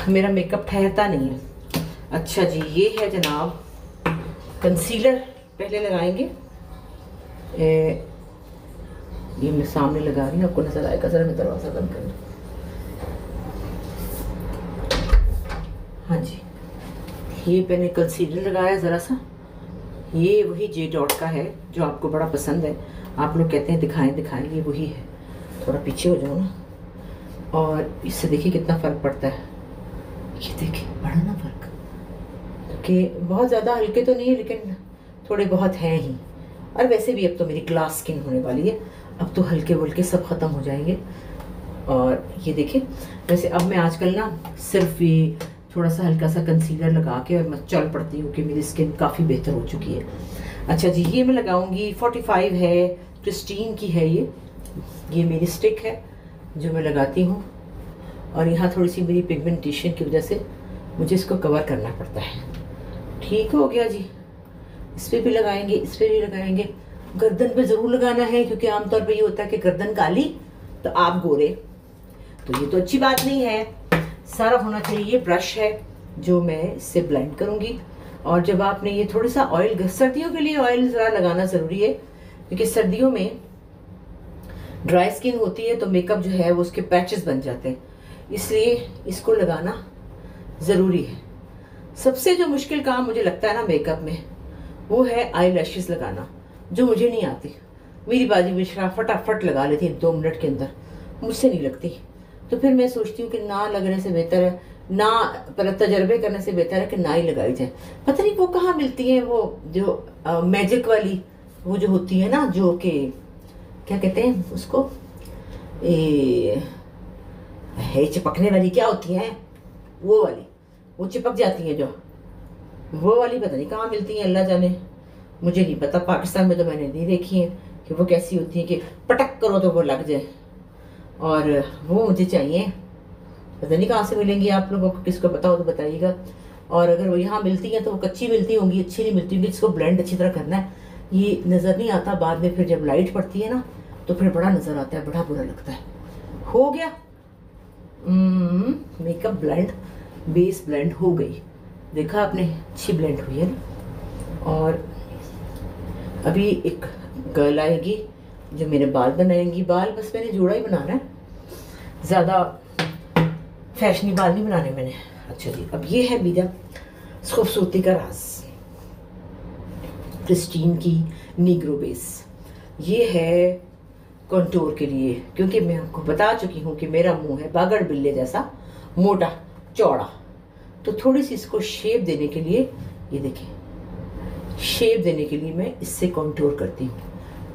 मेरा मेकअप ठहरता नहीं है। अच्छा जी, ये है जनाब कंसीलर। पहले लगाएंगे, ये मैं सामने लगा रही हूँ, आपको नजर आएगा। जरा मैं दरवाजा बंद कर लूँ। हाँ जी, ये मैंने कंसीलर लगाया ज़रा सा। ये वही जे डॉट का है जो आपको बड़ा पसंद है। आप लोग कहते हैं दिखाएं दिखाएं, ये वही है। थोड़ा पीछे हो जाओ ना, और इससे देखिए कितना फ़र्क पड़ता है। ये देखिए बड़ा ना फ़र्क, कि बहुत ज़्यादा हल्के तो नहीं है लेकिन थोड़े बहुत हैं ही। और वैसे भी अब तो मेरी ग्लास स्किन होने वाली है, अब तो हल्के वल्के सब ख़त्म हो जाएंगे। और ये देखिए, वैसे अब मैं आजकल ना सिर्फ ये थोड़ा सा हल्का सा कंसीलर लगा के और मैं चल पड़ती हूँ कि मेरी स्किन काफ़ी बेहतर हो चुकी है। अच्छा जी, ये मैं लगाऊंगी 45 है, क्रिस्टीन की है ये मेरी स्टिक है जो मैं लगाती हूँ। और यहाँ थोड़ी सी मेरी पिगमेंटेशन की वजह से मुझे इसको कवर करना पड़ता है। ठीक हो गया जी। इस पर भी लगाएंगे, इस पर भी लगाएंगे। गर्दन पे ज़रूर लगाना है, क्योंकि आमतौर पे ये होता है कि गर्दन काली तो आप गोरे, तो ये तो अच्छी बात नहीं है। सारा होना चाहिए। ये ब्रश है जो मैं इससे ब्लेंड करूँगी। और जब आपने ये थोड़ा सा ऑयल, सर्दियों के लिए ऑयल ज़रा लगाना ज़रूरी है, क्योंकि सर्दियों में ड्राई स्किन होती है तो मेकअप जो है वो उसके पैचेस बन जाते हैं, इसलिए इसको लगाना ज़रूरी है। सबसे जो मुश्किल काम मुझे लगता है ना मेकअप में, वो है आई लैशेज़ लगाना, जो मुझे नहीं आती। मेरी बाजी मिश्रा फटाफट लगा लेती है 2 मिनट के अंदर, मुझसे नहीं लगती। तो फिर मैं सोचती हूँ कि ना लगने से बेहतर है, ना पर तजर्बे करने से बेहतर है कि ना ही लगाई जाए। पता नहीं वो कहाँ मिलती है, वो जो मैजिक वाली वो जो होती है ना, जो कि क्या कहते हैं उसको, है चिपकने वाली, क्या होती है वो वाली, वो चिपक जाती है जो, वो वाली पता नहीं कहाँ मिलती है, अल्लाह जाने। मुझे नहीं पता, पाकिस्तान में तो मैंने नहीं देखी है कि वो कैसी होती है कि पटक करो तो वो लग जाए। और वो मुझे चाहिए, पता नहीं कहाँ से मिलेंगी। आप लोगों को किसको पता हो तो बताइएगा। और अगर वो यहाँ मिलती हैं तो वो कच्ची मिलती होंगी, अच्छी नहीं मिलती होंगी। इसको ब्लेंड अच्छी तरह करना है, ये नज़र नहीं आता बाद में। फिर जब लाइट पड़ती है ना तो फिर बड़ा नज़र आता है, बड़ा बुरा लगता है। हो गया मेकअप ब्लेंड, बेस ब्लेंड हो गई। देखा आपने, अच्छी ब्लेंड हुई है ना। और अभी एक गर्ल आएगी जो मेरे बाल बनाएंगी। बाल बस मैंने जोड़ा ही बनाना है, ज़्यादा फैशनी बाल नहीं बनाने मैंने। अच्छा जी, अब ये है मेरा खूबसूरती का राज, क्रिस्टीन की नीग्रो बेस। ये है कंटूर के लिए, क्योंकि मैं आपको बता चुकी हूँ कि मेरा मुंह है बागड़ बिल्ले जैसा मोटा चौड़ा। तो थोड़ी सी इसको शेप देने के लिए, ये देखिए, शेप देने के लिए मैं इससे कंटूर करती हूँ।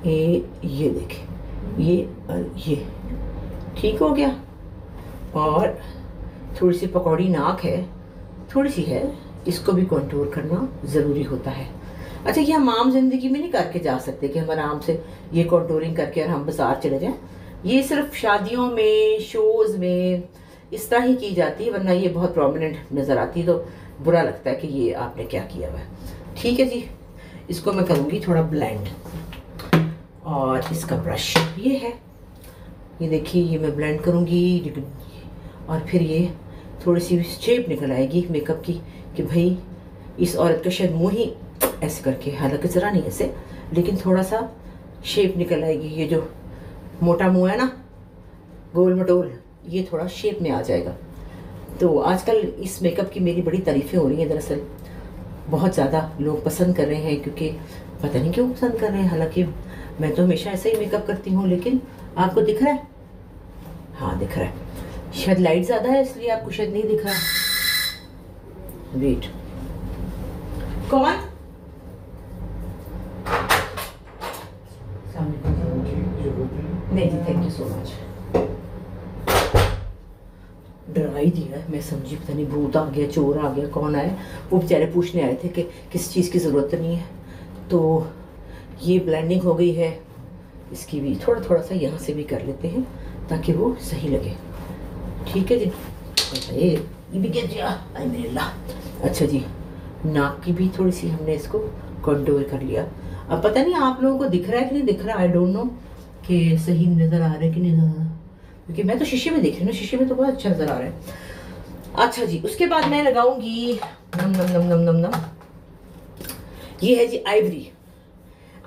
ये देखिए, ये ठीक हो गया। और थोड़ी सी पकौड़ी नाक है, थोड़ी सी है, इसको भी कंटूर करना ज़रूरी होता है। अच्छा, ये हम आम जिंदगी में नहीं करके जा सकते कि हम आराम से ये कंटूरिंग करके और हम बाजार चले जाएं। ये सिर्फ शादियों में, शोज़ में इस तरह ही की जाती है, वरना ये बहुत प्रोमिनेंट नज़र आती है तो बुरा लगता है कि ये आपने क्या किया हुआ है। ठीक है जी, इसको मैं करूँगी थोड़ा ब्लेंड। और इसका ब्रश ये है, ये देखिए, ये मैं ब्लेंड करूँगी। और फिर ये थोड़ी सी शेप निकल आएगी मेकअप की कि भाई इस औरत का शायद मुँह ही ऐसे करके, हालांकि ज़रा नहीं ऐसे, लेकिन थोड़ा सा शेप निकल आएगी। ये जो मोटा मुँह है ना, गोल मटोल, ये थोड़ा शेप में आ जाएगा। तो आजकल इस मेकअप की मेरी बड़ी तारीफ़ें हो रही हैं। दरअसल बहुत ज़्यादा लोग पसंद कर रहे हैं, क्योंकि पता नहीं क्यों पसंद कर रहे हैं। हालांकि मैं तो हमेशा ऐसे ही मेकअप करती हूँ, लेकिन आपको दिख रहा है? हाँ दिख रहा है, शायद लाइट ज़्यादा है इसलिए आपको शायद नहीं दिख रहा। वेट, कौन? नहीं जी, थैंक यू सो मच। डरा ही दिया है, मैं समझी पता नहीं भूत आ गया, चोर आ गया, कौन आया। वो बेचारे पूछने आए थे कि किस चीज़ की ज़रूरत नहीं है। तो ये ब्लेंडिंग हो गई है, इसकी भी थोड़ा थोड़ा सा यहाँ से भी कर लेते हैं ताकि वो सही लगे। ठीक है जी, ये भी क्या दिया, आई मेरे अल्लाह। अच्छा जी, नाक की भी थोड़ी सी हमने इसको कंटूर कर लिया। अब पता नहीं आप लोगों को दिख रहा है कि नहीं दिख रहा, आई डोंट नो कि सही नज़र आ रहा है कि नहीं नज़र आ रहा, क्योंकि मैं तो शीशे में देख रही हूँ ना, शीशे में तो बहुत अच्छा नज़र आ रहा है। अच्छा जी, उसके बाद मैं लगाऊंगी नम नम नम नम नम नम, ये है जी आइवरी।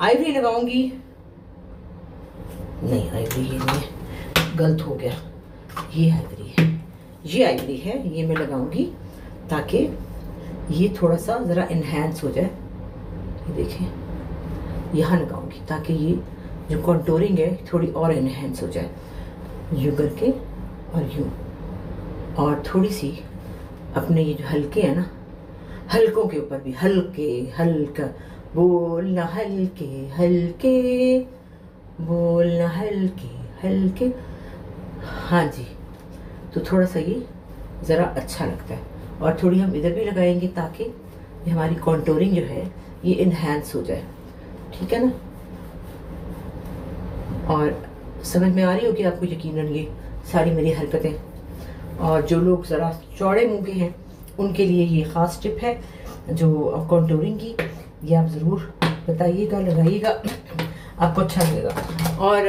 आइवरी लगाऊंगी, नहीं आइवरी ये नहीं है, गलत हो गया, ये आइवरी है, ये आइवरी है, ये मैं लगाऊंगी ताकि ये थोड़ा सा ज़रा इन्हेंस हो जाए। ये देखिए यहाँ लगाऊंगी ताकि ये जो कॉन्टोरिंग है थोड़ी और इन्हेंस हो जाए, यूँ करके और यूँ, और थोड़ी सी अपने ये जो हल्के हैं ना, हल्कों के ऊपर भी हल्के हल्का बोलना, हल्के हल्के बोलना, हल्के हल्के। हाँ जी, तो थोड़ा सा ये ज़रा अच्छा लगता है। और थोड़ी हम इधर भी लगाएंगे ताकि ये हमारी कॉन्टोरिंग जो है ये इन्हेंस हो जाए, ठीक है ना। और समझ में आ रही होगी आपको यकीनन ये सारी मेरी हरकतें। और जो लोग ज़रा चौड़े मुँह के हैं उनके लिए ये ख़ास टिप है जो कॉन्टोरिंग की, ये आप ज़रूर बताइएगा, लगाइएगा, आपको अच्छा लगेगा। और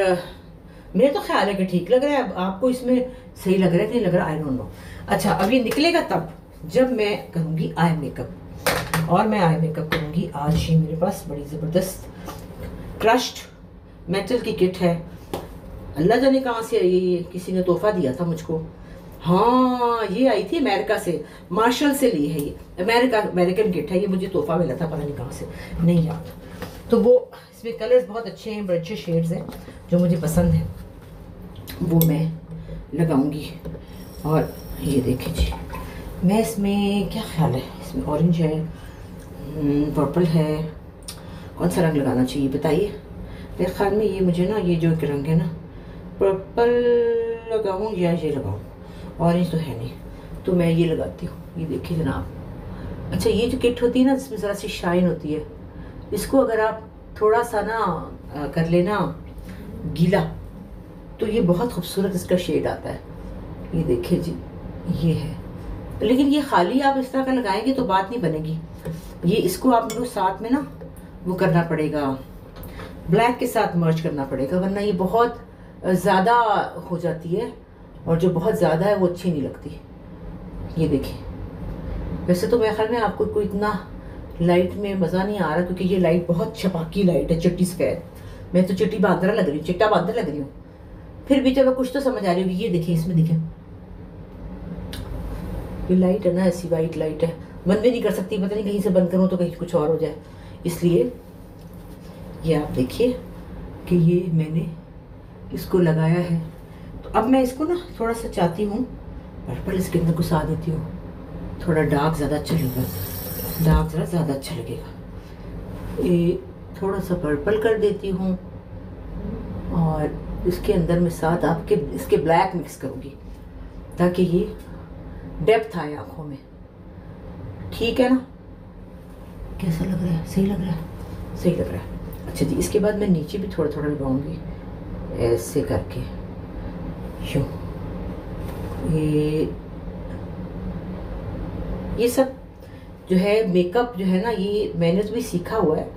मेरा तो ख्याल है कि ठीक लग रहा है। अब आपको इसमें सही लग रहा है कि नहीं लग रहा, आई डोंट नो। अच्छा, अब ये निकलेगा तब जब मैं करूँगी आई मेकअप। और मैं आई मेकअप करूँगी आज ही। मेरे पास बड़ी ज़बरदस्त क्रश्ड मेटल की किट है, अल्लाह जाने कहाँ से आई, ये किसी ने तोहफा दिया था मुझको। हाँ, ये आई थी अमेरिका से, मार्शल से ली है ये, अमेरिकन किट है ये, मुझे तोहफा मिला था, पता नहीं कहाँ से, नहीं याद। तो वो इसमें कलर्स बहुत अच्छे हैं, बड़े अच्छे शेड्स हैं जो मुझे पसंद है, वो मैं लगाऊंगी। और ये देखिए जी, मैं इसमें क्या ख्याल है, इसमें ऑरेंज है, पर्पल है, कौन सा रंग लगाना चाहिए बताइए। मेरे ख्याल में ये मुझे ना, ये जो एक रंग है ना, पर्पल लगाऊं या ये लगाऊं, ऑरेंज तो है नहीं, तो मैं ये लगाती हूँ। ये देखिए जनाब। अच्छा, ये जो किट होती है ना, इसमें ज़रा सी शाइन होती है, इसको अगर आप थोड़ा सा ना कर लेना गीला तो ये बहुत खूबसूरत इसका शेड आता है। ये देखिए जी, ये है। लेकिन ये खाली आप इस तरह का लगाएंगे तो बात नहीं बनेगी, ये इसको आपको साथ में ना वो करना पड़ेगा, ब्लैक के साथ मर्ज करना पड़ेगा, वरना ये बहुत ज़्यादा हो जाती है और जो बहुत ज़्यादा है वो अच्छी नहीं लगती। ये देखिए, वैसे तो मेरे ख्याल में आपको कोई इतना लाइट में मज़ा नहीं आ रहा क्योंकि ये लाइट बहुत छपाकी लाइट है, चिट्टी सफ़ेद। मैं तो चिट्टी बांदरा लग रही हूँ, चिट्टा बांदर लग रही हूँ, फिर भी चलो कुछ तो समझ आ रही होगी। ये देखिए, इसमें देखिए ये लाइट है ना, ऐसी वाइट लाइट है, बंद भी नहीं कर सकती, पता नहीं कहीं से बंद करूँ तो कहीं कुछ और हो जाए, इसलिए ये आप देखिए कि ये मैंने इसको लगाया है। तो अब मैं इसको ना थोड़ा सा चाहती हूँ पर्पल इसके अंदर घुसा देती हूँ, थोड़ा डार्क ज़्यादा अच्छा लगेगा, डार्क ज़रा ज़्यादा अच्छा लगेगा। ये थोड़ा सा पर्पल कर देती हूँ और इसके अंदर मैं साथ आपके इसके ब्लैक मिक्स करूँगी ताकि ये डेप्थ आए आँखों में, ठीक है ना। कैसा लग रहा है, सही लग रहा है, सही लग रहा है। अच्छा जी, इसके बाद मैं नीचे भी थोड़ा थोड़ा लगाऊंगी ऐसे करके, यूँ। ये सब जो है मेकअप जो है ना, ये मैंने तो भी सीखा हुआ है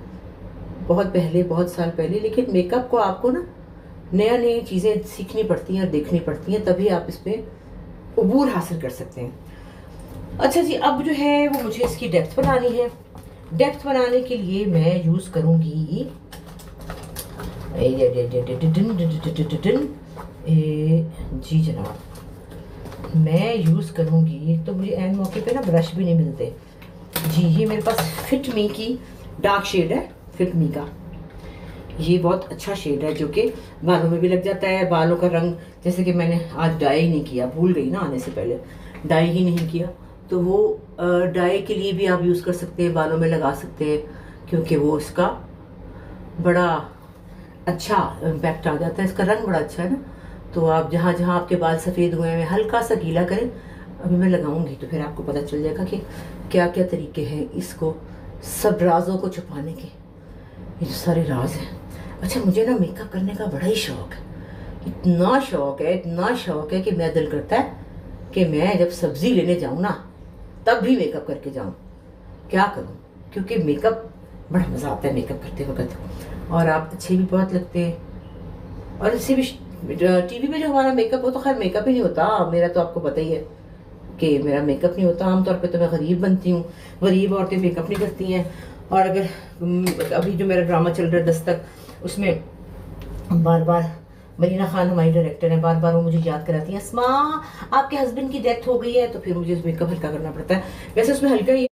बहुत पहले, बहुत साल पहले, लेकिन मेकअप को आपको ना नया नई चीज़ें सीखनी पड़ती हैं और देखनी पड़ती हैं, तभी आप इसमें अबूर हासिल कर सकते हैं। अच्छा जी, अब जो है वो मुझे इसकी डेप्थ बनानी है। डेप्थ बनाने के लिए मैं यूज़ करूँगी जी जनाब, मैं यूज़ करूँगी, तो मुझे एन मौके पे ना ब्रश भी नहीं मिलते जी। ये मेरे पास फिट मी की डार्क शेड है, फिट मी का ये बहुत अच्छा शेड है जो कि बालों में भी लग जाता है। बालों का रंग, जैसे कि मैंने आज डाई नहीं किया, भूल गई ना आने से पहले, डाई ही नहीं किया, तो वो डाई के लिए भी आप यूज़ कर सकते हैं, बालों में लगा सकते हैं, क्योंकि वो इसका बड़ा अच्छा इम्पैक्ट आ जाता है, इसका रंग बड़ा अच्छा है ना। तो आप जहाँ जहाँ आपके बाल सफ़ेद हुए हैं हल्का सा गीला करें, अभी मैं लगाऊंगी तो फिर आपको पता चल जाएगा कि क्या क्या तरीके हैं इसको सब राजों को छुपाने के, ये जो सारे राज हैं। अच्छा, मुझे ना मेकअप करने का बड़ा ही शौक है, इतना शौक है, इतना शौक है कि मेरा दिल करता है कि मैं जब सब्ज़ी लेने जाऊँ ना तब भी मेकअप करके जाऊँ। क्या करूँ, क्योंकि मेकअप बड़ा मज़ा आता है मेकअप करते वक्त, और आप अच्छे भी बहुत लगते हैं। और इससे भी टीवी पे जो हमारा मेकअप हो तो खैर मेकअप ही नहीं होता मेरा, तो आपको पता ही है कि मेरा मेकअप नहीं होता। आमतौर पे तो मैं गरीब बनती हूँ, गरीब औरतें मेकअप नहीं करती हैं। और अगर अभी जो मेरा ड्रामा चल रहा है दस्तक, उसमें बार बार मरीना खान हमारी डायरेक्टर है, बार बार वो मुझे याद कराती हैं, अस्मा आपके हस्बैंड की डेथ हो गई है, तो फिर मुझे मेकअप हल्का करना पड़ता है। वैसे उसमें हल्का ही।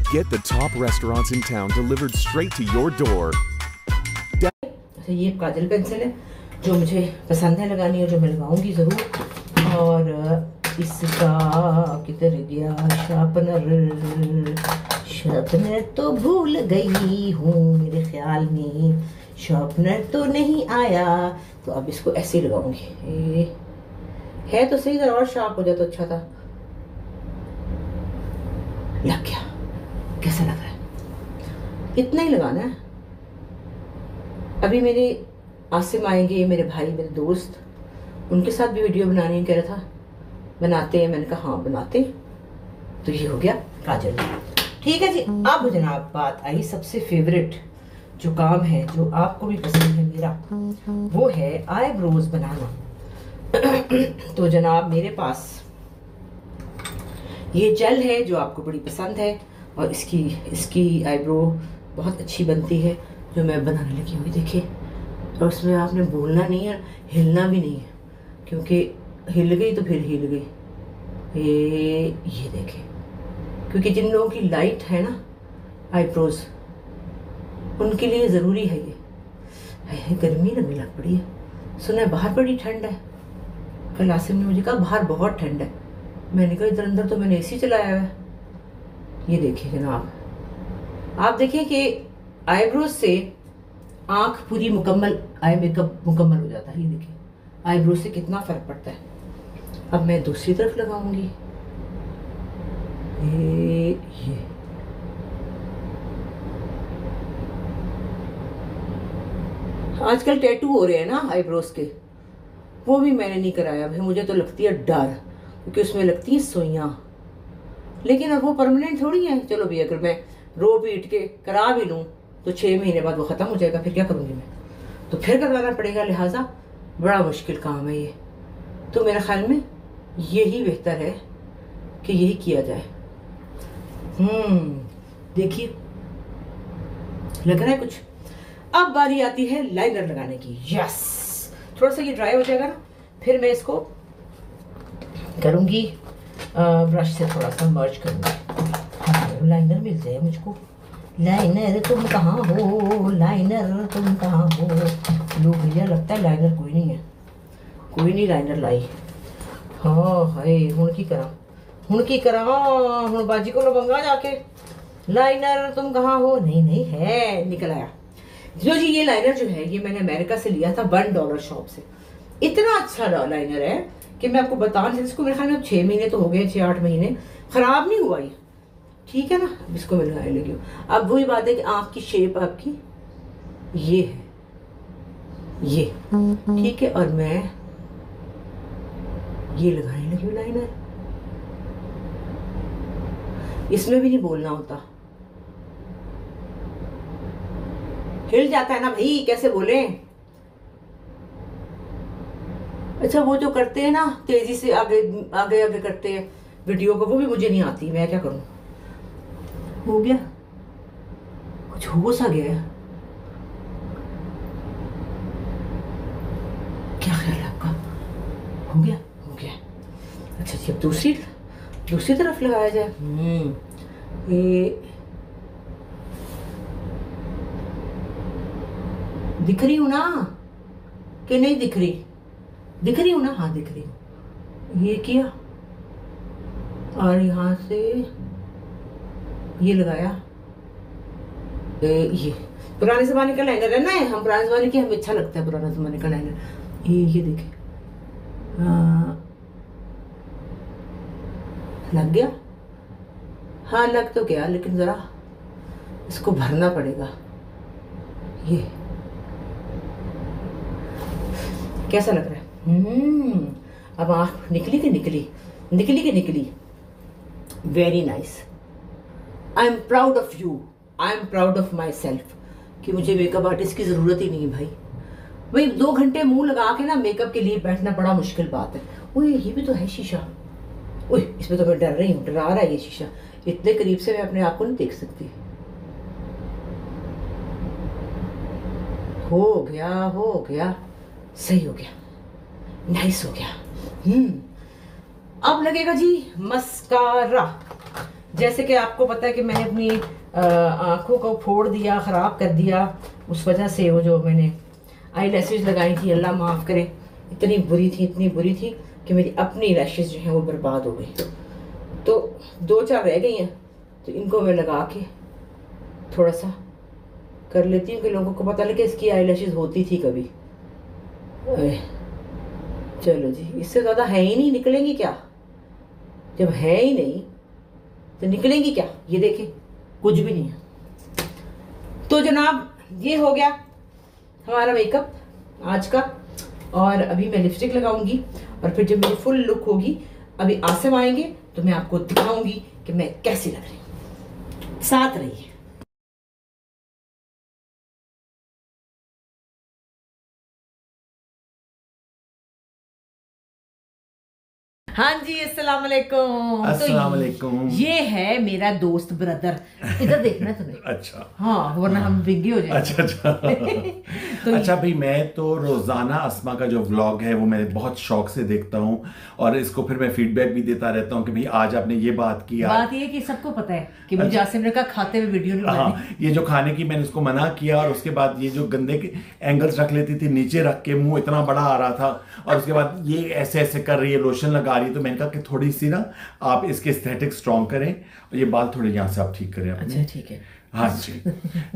Get the top restaurants in town delivered straight to your door. ये काजल पेंसिल है जो मुझे पसंद है लगानी, और जो मैं लगाऊंगी ज़रूर। और इसका किधर गया शार्पनर? शार्पनर तो भूल गई हूँ, मेरे ख्याल में शार्पनर तो नहीं आया, तो अब इसको ऐसे ही लगाऊंगी। है तो सही, जरा और शार्प हो जाए तो अच्छा था। लग गया। कैसा लग रहा है? इतना ही लगाना है। अभी मेरे आसिम आएंगे, मेरे भाई, मेरे दोस्त, उनके साथ भी वीडियो बनाने कह रहा था, बनाते हैं। मैंने कहा हाँ बनाते। तो ये हो गया काजल। ठीक है जी। अब जनाब बात आई सबसे फेवरेट जो काम है, जो आपको भी पसंद है मेरा, वो है आईब्रोज बनाना। तो जनाब मेरे पास ये जेल है जो आपको बड़ी पसंद है, और इसकी आईब्रो बहुत अच्छी बनती है जो मैं बनाने लगी हुई। देखिए, और उसमें आपने बोलना नहीं है, हिलना भी नहीं है, क्योंकि हिल गई तो फिर हिल गई। ये देखें, क्योंकि जिन लोगों की लाइट है ना आईब्रोज, उनके लिए ज़रूरी है ये। है गर्मी लगने लग पड़ी है। सुना है बाहर बड़ी ठंड है। कल आसिम ने मुझे कहा बाहर बहुत ठंड है। मैंने कहा इधर अंदर तो मैंने एसी चलाया हुआ है। ये देखिए जनाब, आप देखिए कि आईब्रोज से आंख पूरी मुकम्मल, आई मेकअप मुकम्मल हो जाता है। ये देखिए आईब्रोज से कितना फर्क पड़ता है। अब मैं दूसरी तरफ लगाऊंगी। ये आजकल टैटू हो रहे हैं ना आईब्रोज के, वो भी मैंने नहीं कराया भाई। मुझे तो लगती है डर, क्योंकि उसमें लगती हैं सुइयां, लेकिन अब वो परमानेंट थोड़ी है। चलो भी अगर मैं रो पीट के करा भी लूँ तो 6 महीने बाद वो ख़त्म हो जाएगा, फिर क्या करूँगी मैं? तो फिर करवाना पड़ेगा, लिहाजा बड़ा मुश्किल काम है ये। तो मेरे ख्याल में यही बेहतर है कि यही किया जाए। देखिए लग रहा है कुछ। अब बारी आती है लाइनर लगाने की। यस, थोड़ा सा ये ड्राई हो जाएगा ना, फिर मैं इसको करूँगी ब्रश से थोड़ा सा मर्ज करूँगी। लाइनर मिल जाए मुझको। लाइनर तुम कहाँ हो, लाइनर तुम कहाँ हो? लो भैया, लगता है लाइनर कोई नहीं है, कोई नहीं लाइनर लाई। हाँ हाय, हुण की करा हुण बाजी को लबंगा जाके। लाइनर तुम कहाँ हो? नहीं है, निकल आया। जो जी ये लाइनर जो है, ये मैंने अमेरिका से लिया था $1 शॉप से। इतना अच्छा लाइनर है कि मैं आपको बता नहीं सकती। इसको मेरे ख्याल में 6 महीने तो हो गए, 6-8 महीने, खराब नहीं हुआ ये। ठीक है ना, इसको मैं लगाने लगी हूँ। अब वही बात है कि आँख की शेप आपकी ये है, ये ठीक है। और मैं ये लगाने लगी हूँ लाइनर। इसमें भी नहीं बोलना होता, हिल जाता है ना भाई, कैसे बोले? अच्छा, वो जो करते हैं ना तेजी से आगे आगे आगे करते हैं वीडियो को, वो भी मुझे नहीं आती, मैं क्या करूं? हो गया, कुछ हो सा गया है। क्या ख्याल है आपका? हो गया, हो गया। अच्छा जी, अब दूसरी तरफ लगाया जाए। ये दिख रही हूं ना कि नहीं दिख रही? दिख रही हूं ना? हाँ दिख रही हूँ। ये किया और यहाँ से ये लगाया। ये पुराने जमाने का लाइनर है ना, हम पुराने जमाने के, हमें अच्छा लगता है पुराना जमाने का लाइनर। ये देखे, लग गया। हाँ लग तो गया, लेकिन जरा इसको भरना पड़ेगा। ये कैसा लग रहा है? अब आँख निकली कि निकली। Very nice. I am proud of you, I am proud of my self कि मुझे मेकअप आर्टिस्ट की ज़रूरत ही नहीं है भाई 2 घंटे मुंह लगा के ना मेकअप के लिए बैठना बड़ा मुश्किल बात है। वो ये भी तो है शीशा, उई, इसमें तो मैं डर रही हूँ, डरा रहा है ये शीशा। इतने करीब से मैं अपने आप को नहीं देख सकती। हो गया, सही हो गया, नाइस हो गया। अब लगेगा जी मस्कारा। जैसे कि आपको पता है कि मैंने अपनी आंखों को फोड़ दिया, ख़राब कर दिया, उस वजह से वो जो मैंने आई लैशेज लगाई थी, अल्लाह माफ़ करे, इतनी बुरी थी कि मेरी अपनी लैशेज जो हैं वो बर्बाद हो गई। तो 2-4 रह गई हैं, तो इनको मैं लगा के थोड़ा सा कर लेती हूँ कि लोगों को पता लगे इसकी आई लैशेज होती थी कभी। चलो जी, इससे ज़्यादा है ही नहीं, निकलेंगी क्या? जब है ही नहीं तो निकलेंगी क्या? ये देखें, कुछ भी नहीं है। तो जनाब ये हो गया हमारा मेकअप आज का। और अभी मैं लिपस्टिक लगाऊंगी और फिर जब मेरी फुल लुक होगी, अभी आसिम आएंगे तो मैं आपको दिखाऊंगी कि मैं कैसी लग रही हूँ। साथ रहिए। हाँ जी, अस्सलाम वालेकुम। अस्सलाम वालेकुम। ये है मेरा दोस्त ब्रदर, इधर देखना है तुम्हें। अच्छा हाँ, वरना हम बिंगी हो जाएंगे। अच्छा तो अच्छा भाई, मैं तो रोजाना अस्मा का जो व्लॉग है वो मैं बहुत शौक से देखता हूँ और इसको फिर मैं फीडबैक भी देता रहता हूँ कि भाई आज आपने ये बात की। बात ये कि सबको पता है कि मुझे आसिम ने कहा खाते हुए वीडियो नहीं बनानी। हाँ, ये जो खाने की मैंने उसको मना किया और उसके बाद ये जो गंदे के एंगल्स रख लेती थी, नीचे रख के मुंह इतना बड़ा आ रहा था, और उसके बाद ये ऐसे ऐसे कर रही है, लोशन लगा रही है, तो मैंने कहा कि थोड़ी सी ना आप इसके एस्थेटिक स्ट्रॉन्ग करें और ये बाल थोड़े यहाँ से आप ठीक करें अपने। अच्छा ठीक है। हाँ जी।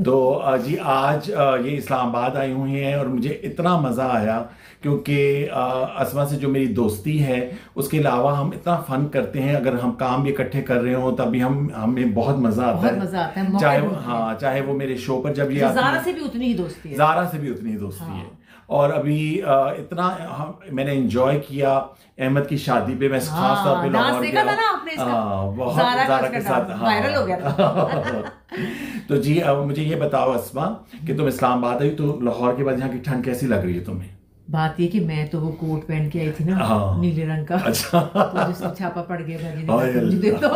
तो जी आज ये इस्लामाबाद आई हुई हैं और मुझे इतना मज़ा आया क्योंकि अस्मा से जो मेरी दोस्ती है उसके अलावा हम इतना फन करते हैं। अगर हम काम भी इकट्ठे कर रहे हो तभी हमें बहुत मज़ा आता है। चाहे वो मेरे शो पर जब ये आती है, ज़ारा से भी उतनी ही दोस्ती है। ज़ारा से भी उतनी ही दोस्ती है। और अभी इतना मैंने एंजॉय किया अहमद की शादी पे। मैं खास तौर पे लाहौर गया था, बहुत ज़ारा के साथ वायरल हो गया था। तो जी अब मुझे ये बताओ अस्मा कि तुम इस्लामाबाद आई तो लाहौर के बाद यहाँ की ठंड कैसी लग रही है तुम्हें? बात ये कि मैं तो वो कोट पहन के आई थी ना, नीले रंग का। अच्छा। तो जिसमें छापा पड़ गया मुझे तो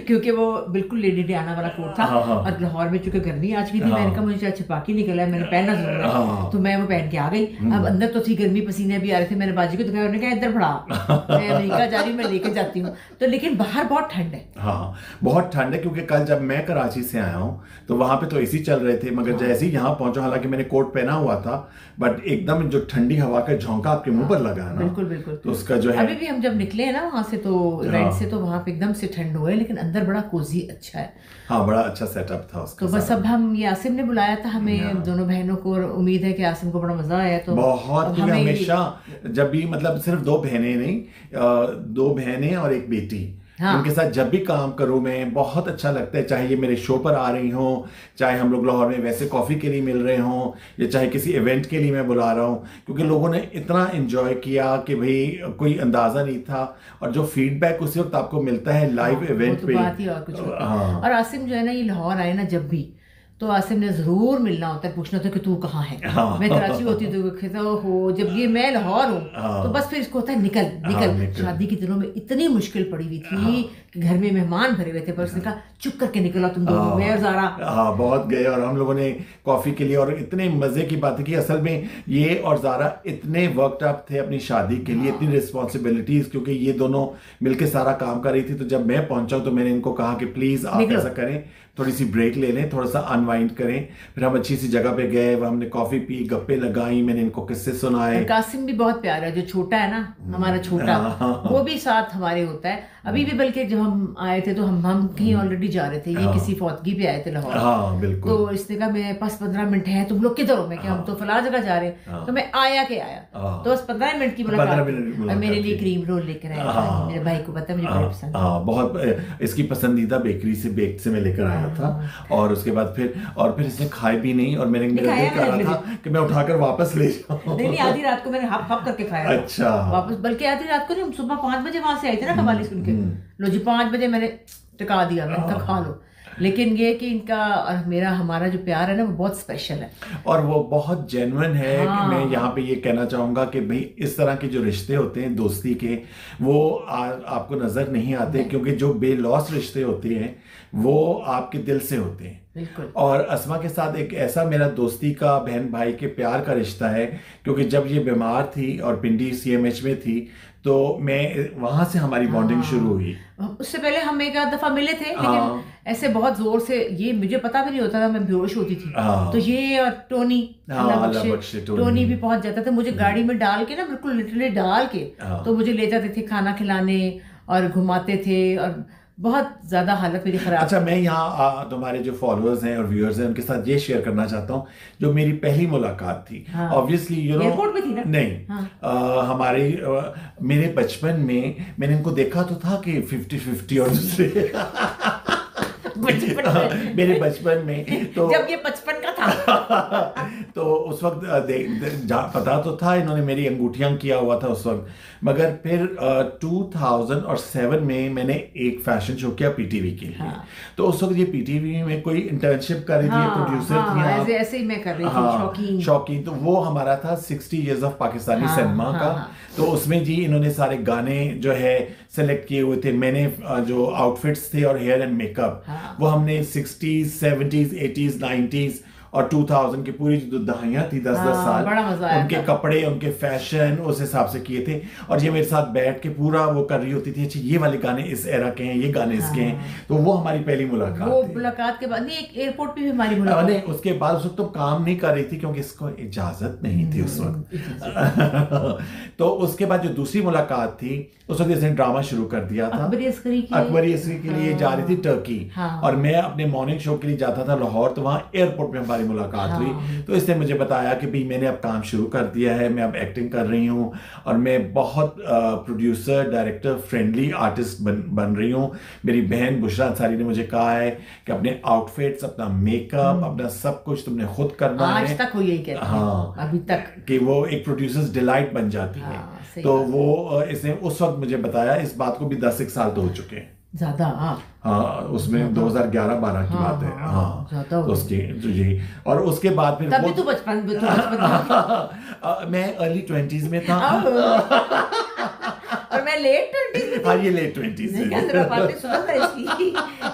क्योंकि वो बिल्कुल लेडी डियाना वाला कोट था। और लाहौर में चूंकि गर्मी आज भी थी, मैंने कहा मुझे छपा के निकला है, मैंने पहनना जरूर है, तो मैं वो पहन के आ गई। अब अंदर तो थी गर्मी, पसीने भी आ रहे थे। मैंने बाजी को दिखाया, उन्होंने कहा इधर बढ़ा, मैं अमेरिका जा रही हूँ, मैं लेके जाती हूँ। तो लेकिन बाहर बहुत ठंड है। हाँ बहुत ठंड है, क्योंकि कल जब मैं कराची से आया हूँ तो वहां पे तो एसी चल रहे थे, मगर जैसे ही यहाँ पहुंचा, हालांकि मैंने कोट पहना हुआ था, बट एकदम जो ठंडी हवा का झोंका आपके मुंह पर लगा ना, बिल्कुल तो उसका जो है, अभी भी हम जब निकले हैं ना वहां से, तो रेंट से, तो वहां पे एकदम से ठंड हुआ है, लेकिन अंदर बड़ा कोजी अच्छा है। हाँ बड़ा अच्छा सेटअप था उसका। तो बस अब हम, ये आसिम ने बुलाया था हमें दोनों बहनों को, और उम्मीद है कि आसिम को बड़ा मजा आया। तो बहुत, क्योंकि हमेशा जब भी, मतलब सिर्फ 2 बहनें नहीं, 2 बहनें और एक बेटी, उनके साथ जब भी काम करूं मैं, बहुत अच्छा लगता है। चाहे ये मेरे शो पर आ रही हो, चाहे हम लोग लाहौर में वैसे कॉफ़ी के लिए मिल रहे हों, या चाहे किसी इवेंट के लिए मैं बुला रहा हूं, क्योंकि लोगों ने इतना एंजॉय किया कि भाई कोई अंदाज़ा नहीं था। और जो फीडबैक उसी वक्त आपको मिलता है लाइव इवेंट पे, बात ही और कुछ होती है। और आसिम जो है ना, ये लाहौर आए ना जब भी, तो आसिम ने जरूर मिलना होता है, पूछना होता है कि तू कहाँ है। मैं कराची होती तो कहता हो, जब ये मैं लाहौर हूँ तो बस फिर इसको होता है निकल। शादी के दिनों में इतनी मुश्किल पड़ी हुई थी कि घर में मेहमान भरे हुए थे, पर उसने कहा चुप करके निकला तुम दोनों, मैं और ज़ारा। हाँ बहुत गए, और हम लोगों ने कॉफ़ी के लिए, और इतने मज़े की बात है कि असल में ये और ज़ारा इतने वर्कड अप थे अपनी शादी के लिए, इतनी रिस्पॉन्सिबिलिटीज़, क्योंकि ये दोनों मिलके सारा काम कर रही थी। तो जब मैं पहुंचा तो मैंने इनको कहा कि प्लीज़ आप ऐसा करें, थोड़ी सी ब्रेक ले लें, थोड़ा सा अनवाइंड करें। फिर हम अच्छी सी जगह पे गए, वह हमने कॉफ़ी पी, गप्पे लगाई, मैंने इनको किस्से सुनाए। कासिम भी बहुत प्यारा है, जो छोटा है ना हमारा छोटा, वो भी साथ हमारे होता है। अभी भी बल्कि जब हम आए थे तो हम कहीं ऑलरेडी जा रहे थे, ये किसी फौतगी पे आए थे लाहौर। हाँ बिल्कुल। तो इसने कहा मेरे पास 15 मिनट है, तुम लोग किधर हो? मैं क्या, हम तो फला जगह जा रहे हैं। तो मैं आया तो बस 15 मिनट की मुलाकात, मेरे लिए क्रीम रोल लेकर आया। मेरे भाई को पता है मुझे बड़े पसंद है। बहुत, इसकी पसंदीदा बेकरी से बेक्ड से मैं लेकर आया था। और उसके बाद फिर इसने खाए भी नहीं, और मैंने मेरा दिल कर रहा था कि मैं उठाकर वापस ले जाऊं। नहीं, आधी रात को मैंने हप करके खाया। अच्छा। वापस, बल्कि आधी रात को नहीं, हम सुबह 5 बजे वहां से आए थे ना कवाली सुन के। लो जी 5 बजे मैंने टिका दिया, मैंने कहा खा लो। लेकिन ये कि इनका और मेरा हमारा जो प्यार है ना वो बहुत स्पेशल है और वो बहुत जेन्युइन है। कि मैं यहाँ पे ये कहना चाहूंगा कि भाई इस तरह के जो रिश्ते होते हैं दोस्ती के वो आपको नजर नहीं आते, क्योंकि जो बेलौस रिश्ते होते हैं वो आपके दिल से होते हैं। बिल्कुल। और अस्मा के साथ एक ऐसा मेरा दोस्ती का बहन भाई के प्यार का रिश्ता है, क्योंकि जब ये बीमार थी और पिंडी CMH में थी तो मैं वहां से हमारी बॉन्डिंग शुरू हुई। उससे पहले हम एक आध दफा मिले थे, लेकिन ऐसे बहुत जोर से ये मुझे पता भी नहीं होता था, मैं बेहोश होती थी। तो ये और टोनी, अल्लाह बख्शे, टोनी भी पहुंच जाता था मुझे गाड़ी में डाल के ना, बिल्कुल लिटरली डाल के, तो मुझे ले जाते थे खाना खिलाने और घुमाते थे, और बहुत ज्यादा हालत मेरी खराब। अच्छा, मैं यहाँ तुम्हारे जो फॉलोअर्स हैं और व्यूअर्स हैं उनके साथ ये शेयर करना चाहता हूँ जो मेरी पहली मुलाकात थी। ऑब्वियसली यू नो एयरपोर्ट पे थी ना? नहीं, हमारे मेरे बचपन में मैंने इनको देखा तो था कि 50-50 और दूसरे मेरे बचपन में तो जब ये 55 का था तो उस वक्त पता तो था, इन्होंने मेरी अंगूठियां किया हुआ था उस वक्त। मगर फिर 2007 में मैंने एक फैशन शो किया PTV के लिए। तो उस वक्त ये PTV में कोई इंटर्नशिप कर रही थी, प्रोड्यूसर थी, ऐसे ही मैं कर रही थी, शौकीन। तो वो हमारा था 60 Years of पाकिस्तानी सिनेमा का। तो उसमें जी इन्होंने सारे गाने जो है सेलेक्ट किए हुए थे। मैंने जो आउटफिट्स थे और हेयर एंड मेकअप वो हमने 60s 70s 80s 90s और 2000 की पूरी जो दहाइयां थी 10-10 साल, उनके कपड़े उनके फैशन उस हिसाब से किए थे। और ये मेरे साथ बैठ के पूरा वो कर रही होती थी, अच्छा ये वाले गाने इस एरा के हैं, ये गाने इसके हैं। तो वो हमारी पहली मुलाकात वो मुलाकात के बाद नहीं, एक एयरपोर्ट पे भी हमारी मुलाकात नहीं, उसके बाद उस वक्त तो काम नहीं कर रही थी क्योंकि इसको इजाजत नहीं थी उस वक्त। तो उसके बाद जो दूसरी मुलाकात थी उस वक्त इसने ड्रामा शुरू कर दिया था, अकबरी असरी के लिए जा रही थी टर्की, और मैं अपने मॉर्निंग शो के लिए जाता था लाहौर। तो वहाँ एयरपोर्ट में हमारी मुलाकात हुई। तो इसने मुझे बताया कि भाई मैंने अब काम शुरू कर दिया है, मैं अब एक्टिंग कर रही हूँ और मैं बहुत प्रोड्यूसर डायरेक्टर फ्रेंडली आर्टिस्ट बन रही हूँ। मेरी बहन बुशरा अंसारी ने मुझे कहा है कि अपने आउटफिट्स, अपना मेकअप, अपना सब कुछ तुमने खुद करना है। आज तक वो यही कहती है, अभी तक, कि वो एक प्रोड्यूसर्स डिलाइट बन जाती है। तो वो इसने उस वक्त मुझे बताया, इस बात को भी 10 साल तो हो चुके हैं ज्यादा। उसमें 2011-12 की बात है। तो उसके जी, और उसके बाद फिर तभी तो बचपन मैं अर्ली 20s में था और मैं लेट 20s में। हाँ, ये लेट 20s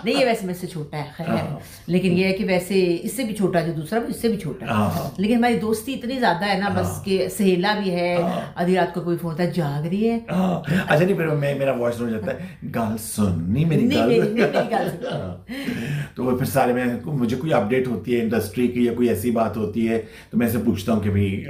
नहीं, ये वैसे मेरे से छोटा है, खैर। लेकिन ये है कि वैसे इससे भी छोटा, जो दूसरा भी इससे भी छोटा है। लेकिन हमारी दोस्ती इतनी ज्यादा है ना, बस के सहेला भी है। आधी रात को कोई फोन होता है, जाग रही है। अच्छा, नहीं, फिर मेरा वॉइस हो जाता है, गाल सुन, नहीं मेरी गाल। तो वो फिर सारे में मुझे कोई अपडेट होती है इंडस्ट्री की या कोई ऐसी बात होती है तो मैं इसे पूछता हूँ कि भाई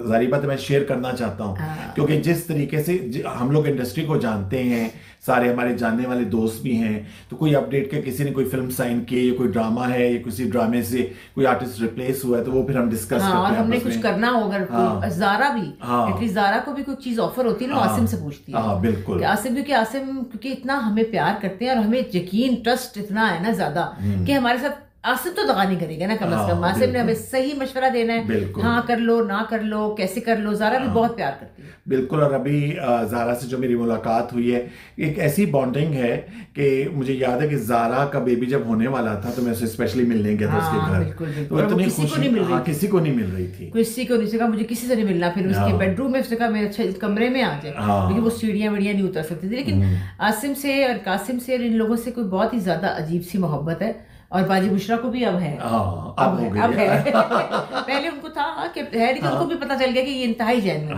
जारी बात है, मैं शेयर करना चाहता हूँ। क्योंकि जिस तरीके से हम लोग इंडस्ट्री को जानते हैं, सारे हमारे जानने वाले दोस्त भी हैं, तो कोई अपडेट के किसी ने कोई फिल्म साइन की या कोई ड्रामा है या किसी ड्रामे से कोई आर्टिस्ट रिप्लेस हुआ है तो वो फिर हम डिस्कस करते हैं। और हमने कुछ करना होगा, ज़ारा भी, एटलीस्ट ज़ारा को भी कोई चीज ऑफर होती है ना, आसिम से पूछती है। बिल्कुल, आसिम, क्योंकि इतना हमें प्यार करते हैं और हमें यकीन, ट्रस्ट इतना है ना ज्यादा कि हमारे साथ आसिम तो दगा नहीं करेगा ना, कम से कम आसिम ने हमें सही मशवरा देना है, हाँ कर लो, ना कर लो, कैसे कर लो। ज़ारा भी बहुत प्यार करती है। बिल्कुल। और अभी ज़ारा से जो मेरी मुलाकात हुई है, एक ऐसी बॉन्डिंग है कि मुझे याद है कि ज़ारा का बेबी जब होने वाला था तो मैं उसे स्पेशली मिलने गया था उसके घर। तो इतनी खुशी, किसी को नहीं मिल रही थी, किसी को नहीं सका, मुझे किसी से नहीं मिलना। फिर उसके बेडरूम में उसने कहा मेरे अच्छा कमरे में आ जाए, क्योंकि वो सीढ़ियाँ वीढ़ियाँ नहीं उतर सकती थी। लेकिन आसिम से और कासिम से और इन लोगों से कोई बहुत ही ज्यादा अजीब सी मोहब्बत है। और बाजी बुशरा को भी अब है, अब है। पहले उनको था कि है, लेकिन उनको भी पता चल गया कि ये इंतहाई जैन है।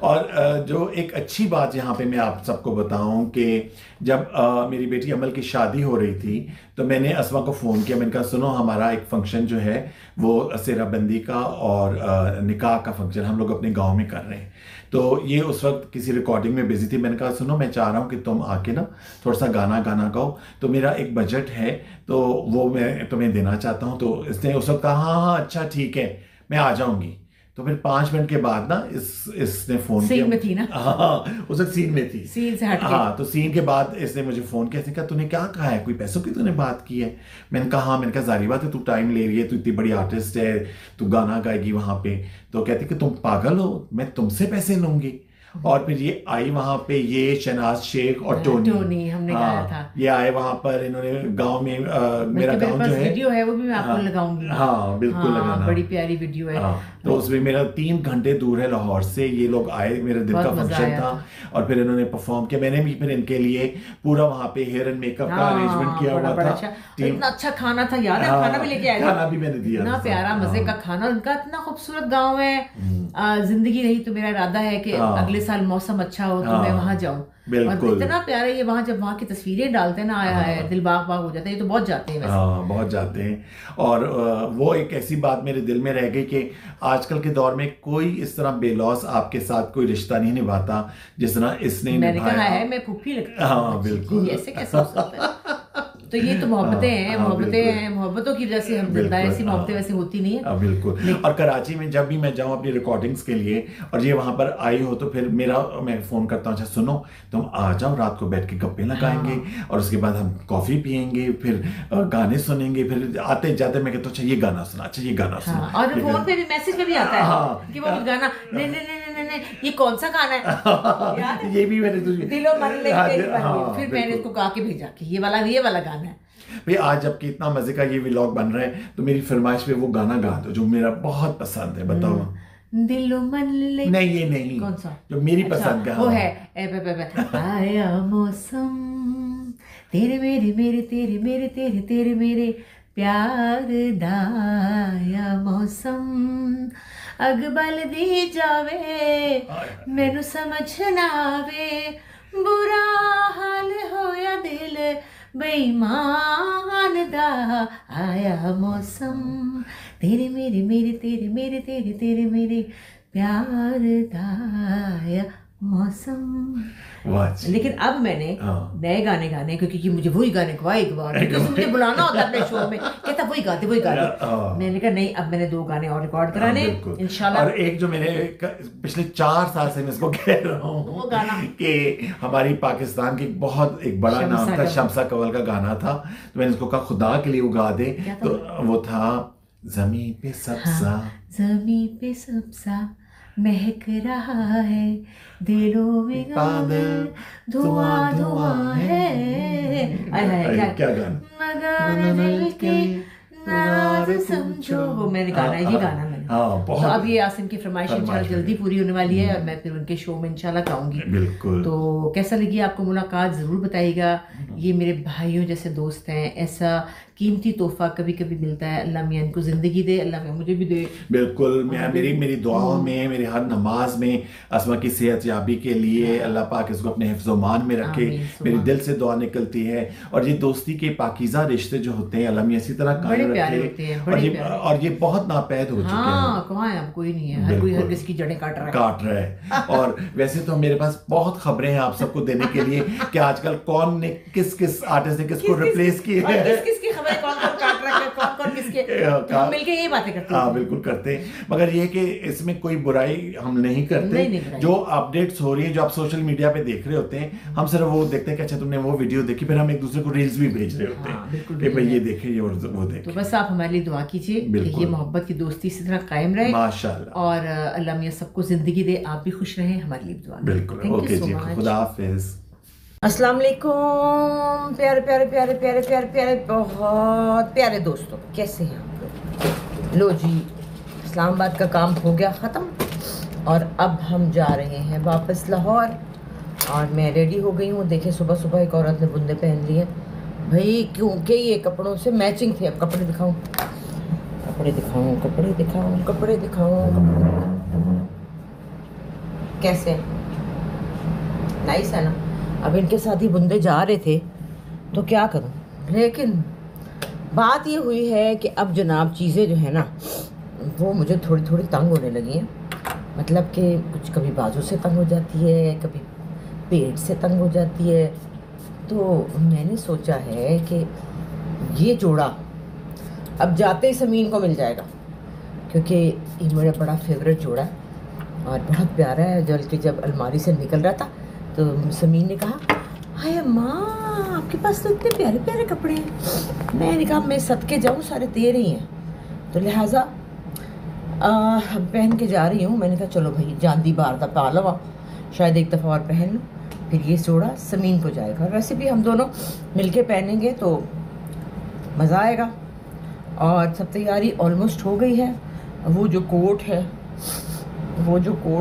और जो एक अच्छी बात यहाँ पे मैं आप सबको बताऊं कि जब मेरी बेटी अमल की शादी हो रही थी तो मैंने अस्मा को फ़ोन किया। मैंने कहा सुनो, हमारा एक फंक्शन जो है वो सेराबंदी का और निकाह का फंक्शन हम लोग अपने गांव में कर रहे हैं। तो ये उस वक्त किसी रिकॉर्डिंग में बिजी थी। मैंने कहा सुनो, मैं चाह रहा हूँ कि तुम आके ना थोड़ा सा गाना गाओ, तो मेरा एक बजट है तो वो मैं तुम्हें देना चाहता हूँ। तो इसने उस वक्त कहा हाँ अच्छा ठीक है, मैं आ जाऊँगी। तो फिर 5 मिनट के बाद ना इसने फोन किया। सीन में थी ना? हाँ, उस वक्त सीन में थी, सीन से हट के। हाँ, तो सीन के बाद इसने मुझे फोन किया, इसने कहा तूने क्या कहा है, कोई पैसों की तूने बात की है? मैंने कहा हाँ। मैंने कहा जारी बात है, तू टाइम ले रही है, तू इतनी बड़ी आर्टिस्ट है, तू गाना गाएगी वहां पे। तो कहती कि तुम पागल हो, मैं तुमसे पैसे लूंगी। और फिर ये आई वहां पे, ये शहनाज शेख और टोनी हमने गाया था। ये आए वहां पर, इन्होंने गांव में मेरा गांव जो है वीडियो है वो भी मैं आपको लगाऊंगी। हाँ बिल्कुल लगाना, बड़ी प्यारी वीडियो है। तो उसमें मेरा 3 घंटे दूर है लाहौर से, ये लोग आए, मेरे दिल का फंक्शन था और फिर इन्होंने परफॉर्म किया। मैंने भी फिर इनके लिए पूरा वहां पे हेयर एंड मेकअप का अरेंजमेंट किया हुआ था। इतना अच्छा खाना था, याद है? खाना भी लेके आए, खाना भी मैंने दिया, इतना प्यारा मजे का खाना। उनका इतना खूबसूरत गाँव है। जिंदगी रही तो मेरा इरादा है कि अगले साल मौसम अच्छा हो तो मैं वहां जाऊं। और इतना प्यारा ये वहां, जब वहां की तस्वीरें डालते हैं ना, आया है दिल बाग बाग हो जाता है। ये तो बहुत जाते हैं वैसे। बहुत जाते हैं। और वो एक ऐसी बात मेरे दिल में रह गई कि आजकल के दौर में कोई इस तरह बेलौस आपके साथ कोई रिश्ता नहीं निभाता जिस तरह इसने मैंने कहा है मैं फूफी लगती हूं। हाँ बिल्कुल, ऐसे कैसे हो सकता है? तो ये तो मोहब्बतें हैं, मोहब्बतें हैं, मोहब्बतों की वजह से हम जिंदा हैं। ऐसी मोहब्बतें वैसे होती नहीं है। बिल्कुल। और कराची में जब भी मैं जाऊं अपनी रिकॉर्डिंग्स के लिए और ये वहां पर आई हो तो फिर मैं फोन करता हूँ, अच्छा सुनो तुम आ जाओ, रात को बैठ के गप्पे लगाएंगे और उसके बाद हम कॉफी पियेंगे, फिर गाने सुनेंगे, फिर आते जाते मैं कहता हूँ अच्छा ये गाना सुना, अच्छा ये गाना सुना। और फोन पे भी मैसेज पे भी आता है कि वो गाना नहीं ये कौन सा गाना है? ये भी मैंने दिलो मन ले फिर मैंने इसको गा के भेजा कि ये वाला गाना है। भाई आज जबकि इतना मजे का ये व्लॉग बन रहा है तो मेरी फरमाइश पे वो गाना गा दो जो मेरा बहुत पसंद है। बताओ। दिलो मन ले। नहीं ये नहीं, कौन सा? जो मेरी पसंद का वो है आया मौसम तेरे मेरे मेरे तेरे मेरे तेरे तेरे मेरे प्यार दाया मौसम अगबल दी जावे मैनू समझ ना आवे बुरा हाल होया दिल बेईमान दा आया मौसम तेरे मेरे मेरे तेरे मेरे तेरे तेरे मेरे प्यार दाया मौसम। लेकिन अब मैंने नए गाने गाने, क्योंकि मुझे वही गाने मुझे बुलाना होता है अपने शो में, कहता वही गाते मैंने कहा नहीं, अब मैंने 2 गाने और रिकॉर्ड कराने इंशाल्लाह। और एक जो मैंने पिछले 4 साल से मैं इसको कह रहा हूँ कि हमारी पाकिस्तान की बहुत एक बड़ा नाम था, शमसा कवल का गाना था, तो मैंने इसको कहा खुदा के लिए वो गा दे, तो वो था ज़मीं पे सबसा, ज़मीं पे सबसा महक रहा है दिलों में बादल धुआं धुआं है। क्या गाना? मगर दिल के नाज समझो, वो मैंने गाना है, ये गाना मैंने। तो अब ये आसिम की फरमाइश इंशाल्लाह जल्दी पूरी होने वाली है और मैं फिर उनके शो में इंशाल्लाह गाऊंगी। बिल्कुल। तो कैसा लगी आपको मुलाकात जरूर बताइएगा। ये मेरे भाइयों जैसे दोस्त हैं, ऐसा कीमती तोहफा कभी कभी मिलता है। अल्लाह मियां इनको जिंदगी दे, अल्लाह मियां मुझे भी दे। बिल्कुल। मेरी दुआओं में, मेरी हर नमाज में अस्मा की सेहत याबी के लिए अल्लाह पाक इसको अपने हिफ्ज़-ओ-मान में रखे। मेरी दिल से दुआ निकलती है और ये दोस्ती के पाकीज़ा रिश्ते जो होते हैं अल्लाह मियां इसी तरह कायम रखे। और ये बहुत नापैद हो चुके हैं। कहाँ है, अब कोई नहीं है, हर कोई हर किसी की जड़ें काट रहा है। और वैसे तो मेरे पास बहुत खबरें हैं आप सबको देने के लिए कि आजकल कौन ने किस आर्टिस्ट ने किसको रिप्लेस किया है, किसकी खबरें कौन काट रहा है, कौन किसके, हम मिलके ये बातें करते हैं। बिल्कुल करते हैं, मगर ये कि इसमें कोई बुराई हम नहीं करते। जो अपडेट्स हो रही है, जो आप सोशल मीडिया पे देख रहे होते हैं, हम सिर्फ वो देखते हैं कि अच्छा तुमने वो वीडियो देखी, फिर हम एक दूसरे को रील्स भी भेज रहे होते हैं कि भाई ये देखे ये और वो देखे। तो बस आप हमारे लिए दुआ कीजिए कि ये मोहब्बत की दोस्ती इसी तरह कायम रहे माशाल्लाह, और अल्लाह मियां सबको जिंदगी दे, आप भी खुश रहें, हमारे लिए दुआ। बिल्कुल। ओके जी, खुदा हाफिज। अस्सलाम वालेकुम प्यारे प्यारे प्यारे प्यारे प्यारे प्यारे बहुत प्यारे दोस्तों, कैसे हैं आप लोग? लो जी, इस्लामाबाद का काम हो गया ख़त्म और अब हम जा रहे हैं वापस लाहौर और मैं रेडी हो गई हूँ। देखें सुबह सुबह एक औरत ने बुंदे पहन लिए भाई, क्योंकि ये कपड़ों से मैचिंग थे। अब कपड़े दिखाऊँ, कपड़े दिखाऊँ, कपड़े दिखाऊँ, कपड़े दिखाऊँ, कैसे नाइस है ना? अब इनके साथ ही बुंदे जा रहे थे तो क्या करूं, लेकिन बात ये हुई है कि अब जनाब चीज़ें जो है ना वो मुझे थोड़ी थोड़ी तंग होने लगी हैं। मतलब कि कुछ कभी बाजू से तंग हो जाती है, कभी पेट से तंग हो जाती है। तो मैंने सोचा है कि ये जोड़ा अब जाते ही समीन को मिल जाएगा, क्योंकि ये मेरा बड़ा फेवरेट जोड़ा है और बहुत प्यारा है। जब अलमारी से निकल रहा था तो समीन ने कहा हाय माँ आपके पास तो इतने प्यारे प्यारे कपड़े हैं। मैंने कहा मैं सदके जाऊँ, सारे तेरे ही हैं, तो लिहाजा पहन के जा रही हूँ। मैंने कहा चलो भाई जांदी बार दा पा लवा, शायद एक दफ़ा और पहन लूँ, फिर ये जोड़ा समीन को जाएगा। और वैसे भी हम दोनों मिलके पहनेंगे तो मज़ा आएगा। और सब तैयारी ऑलमोस्ट हो गई है। वो जो कोट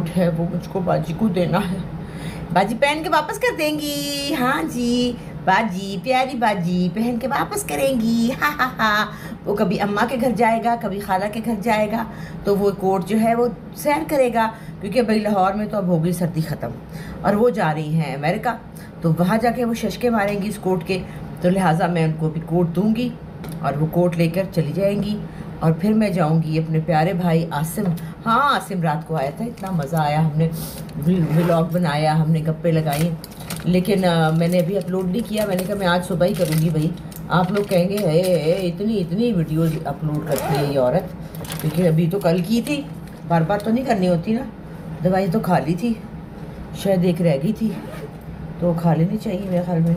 है वो मुझको बाजी को देना है। बाजी पहन के वापस कर देंगी। हाँ जी, बाजी, प्यारी बाजी पहन के वापस करेंगी। हा हा हा। वो कभी अम्मा के घर जाएगा, कभी खाला के घर जाएगा, तो वो कोट जो है वो सैर करेगा, क्योंकि भाई लाहौर में तो अब हो गई सर्दी ख़त्म और वो जा रही हैं अमेरिका, तो वहाँ जाके वो शशके मारेंगी इस कोट के। तो लिहाजा मैं उनको भी कोट दूँगी और वो कोट लेकर चली जाएंगी। और फिर मैं जाऊंगी अपने प्यारे भाई आसिम। हाँ, आसिम रात को आया था, इतना मज़ा आया, हमने व्लॉग बनाया, हमने गप्पे लगाई, लेकिन मैंने अभी अपलोड नहीं किया। मैंने कहा मैं आज सुबह ही करूँगी। भाई आप लोग कहेंगे है इतनी वीडियोस अपलोड करती है ये औरत, क्योंकि अभी तो कल की थी, बार बार तो नहीं करनी होती ना। दवाई तो खा ली थी, शायद एक रह गई थी, तो खा लेनी चाहिए मेरे ख्याल में।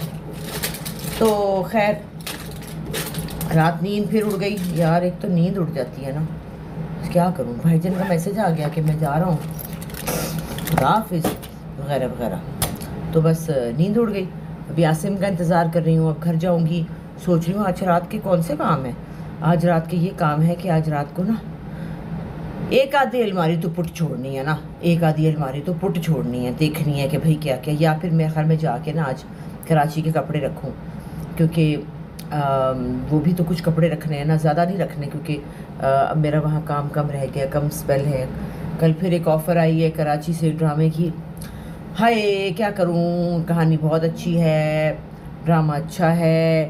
तो खैर रात नींद फिर उड़ गई यार। एक तो नींद उड़ जाती है ना, क्या करूं। भाईजान का मैसेज आ गया कि मैं जा रहा हूँ, हाफिज़ वगैरह वगैरह, तो बस नींद उड़ गई। अभी आसिम का इंतज़ार कर रही हूँ। अब घर जाऊँगी, सोच रही हूँ आज रात के कौन से काम है। आज रात के ये काम है कि आज रात को ना एक आधी अलमारी तो पुट छोड़नी है ना, एक आधी अलमारी तो पुट छोड़नी है, देखनी है कि भाई क्या क्या, या फिर मेरे ख्याल में जाके ना आज कराची के कपड़े रखूँ, क्योंकि वो भी तो कुछ कपड़े रखने हैं ना, ज़्यादा नहीं रखने, क्योंकि अब मेरा वहाँ काम कम रह गया, कम स्पेल है। कल फिर एक ऑफ़र आई है कराची से ड्रामे की। हाय क्या करूँ, कहानी बहुत अच्छी है, ड्रामा अच्छा है,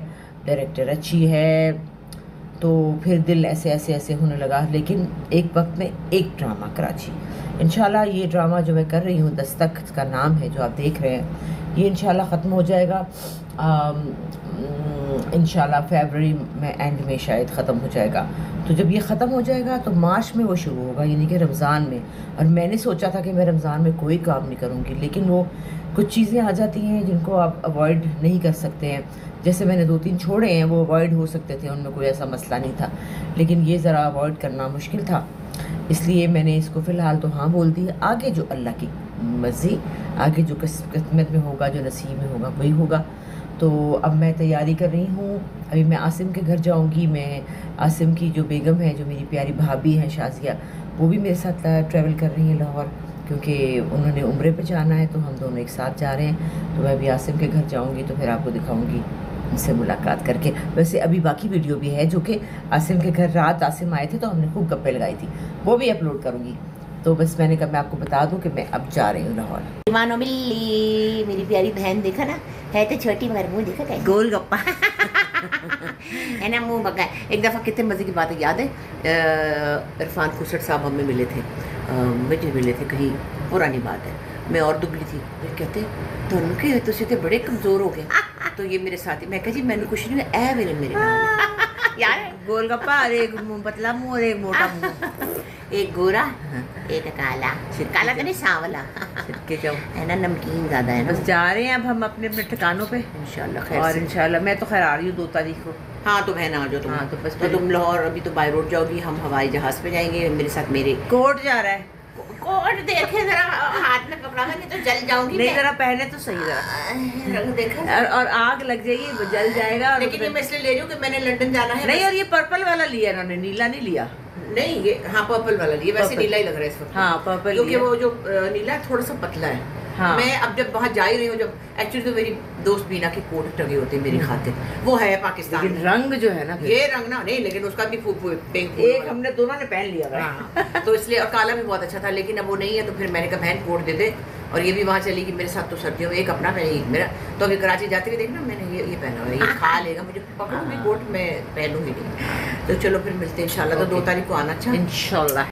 डायरेक्टर अच्छी है, तो फिर दिल ऐसे ऐसे ऐसे होने लगा। लेकिन एक वक्त में एक ड्रामा कराची, इंशाल्लाह ये ड्रामा जो मैं कर रही हूँ, दस्तक का नाम है, जो आप देख रहे हैं, ये इंशाल्लाह ख़त्म हो जाएगा। इंशाल्लाह फरवरी में एंड में शायद ख़त्म हो जाएगा। तो जब ये ख़त्म हो जाएगा तो मार्च में वो शुरू होगा, यानी कि रमज़ान में। और मैंने सोचा था कि मैं रमज़ान में कोई काम नहीं करूँगी, लेकिन वो कुछ चीज़ें आ जाती हैं जिनको आप अवॉइड नहीं कर सकते हैं। जैसे मैंने 2-3 छोड़े हैं, वो अवॉइड हो सकते थे, उनमें कोई ऐसा मसला नहीं था, लेकिन ये ज़रा अवॉइड करना मुश्किल था, इसलिए मैंने इसको फ़िलहाल तो हाँ बोल दी। आगे जो अल्लाह की मर्ज़ी, आगे जो किस्मत में होगा, जो नसीब में होगा वही होगा। तो अब मैं तैयारी कर रही हूँ। अभी मैं आसिम के घर जाऊँगी। मैं आसिम की जो बेगम है, जो मेरी प्यारी भाभी हैं शाजिया, वो भी मेरे साथ ट्रैवल कर रही हैं लाहौर, क्योंकि उन्होंने उम्रे पे जाना है, तो हम दोनों एक साथ जा रहे हैं। तो मैं भी आसिम के घर जाऊँगी, तो फिर आपको दिखाऊँगी उनसे मुलाकात करके। वैसे अभी बाकी वीडियो भी है, जो कि आसिम के घर रात आसिम आए थे तो हमने खूब गप्पे लगाई थी, वो भी अपलोड करूँगी। तो बस मैंने कहा मैं आपको बता दूं कि मैं अब जा रही हूँ लाहौर। मानो मिली मेरी प्यारी बहन, देखा ना, है तो छोटी मगर मुँह देखा क्या गोल गप्पा है ना, मुँह बगा। एक दफ़ा कितने मज़े की बात है, याद है, इरफान खुसट साहब हमें मिले थे, मुझे मिले थे कहीं, पुरानी बात है, मैं और दुबली थी। फिर कहते दोनों के तुझे तो बड़े कमज़ोर हो गए। तो ये मेरे साथी, मैं कहा जी मैंने कुछ नहीं, ऐ मेरे यार गोलगप्पा, और एक पतला मुँह और एक मोटा मुँह, एक गोरा एक काला, काला तो नहीं सांवला है ना, नमकीन ज़्यादा है ना। बस जा रहे हैं अब हम अपने अपने ठिकानों पे इंशाल्लाह खैर। और इंशाल्लाह मैं तो खैर आ रही हूँ 2 तारीख को। हाँ तो बहन आ जाओ तुम। हाँ तो बस तो तुम लाहौर अभी तो बाय रोड जाओगी, हम हवाई जहाज़ पे जाएंगे, मेरे साथ मेरे कोट जा रहा है। कोट देखे जरा, हाथ में पकड़ा है, नहीं तो जल जाऊंगी। नहीं जरा पहने तो सही जरा, रंग देखा और आग लग जाएगी, वो जल जाएगा। लेकिन ये मैं इसलिए ले रही हूँ कि मैंने लंदन जाना है। नहीं, और ये पर्पल वाला लिया इन्होंने, नीला नहीं लिया। नहीं ये हाँ पर्पल वाला लिया, वैसे नीला ही लग रहा है इस वक्त। हाँ पर्पल, क्योंकि वो जो नीला थोड़ा सा पतला है। हाँ। मैं अब जब वहाँ जा ही रही हूँ, जब एक्चुअली तो मेरी दोस्त बीना के कोट टंगे होते हैं मेरी खातिर, वो है पाकिस्तान लेकिन रंग जो है ना, ये रंग ना नहीं, लेकिन उसका भी पिंक एक हमने दोनों ने पहन लिया। हाँ। तो इसलिए, और काला भी बहुत अच्छा था, लेकिन अब वो नहीं है, तो फिर मैंने कहा बहन कोट दे दे। और ये भी वहाँ चलेगी मेरे साथ, तो सर्दियों में एक अपना पहने, एक मेरा। तो अभी कराची जाते हुए देखना मैंने ये पहना हुआ है, ये खा लेगा मुझे, पकड़ूंगी कोट मैं पहनूंगी नहीं। तो चलो फिर मिलते हैं इंशाल्लाह। तो 2 तारीख को आना। अच्छा इंशाल्लाह।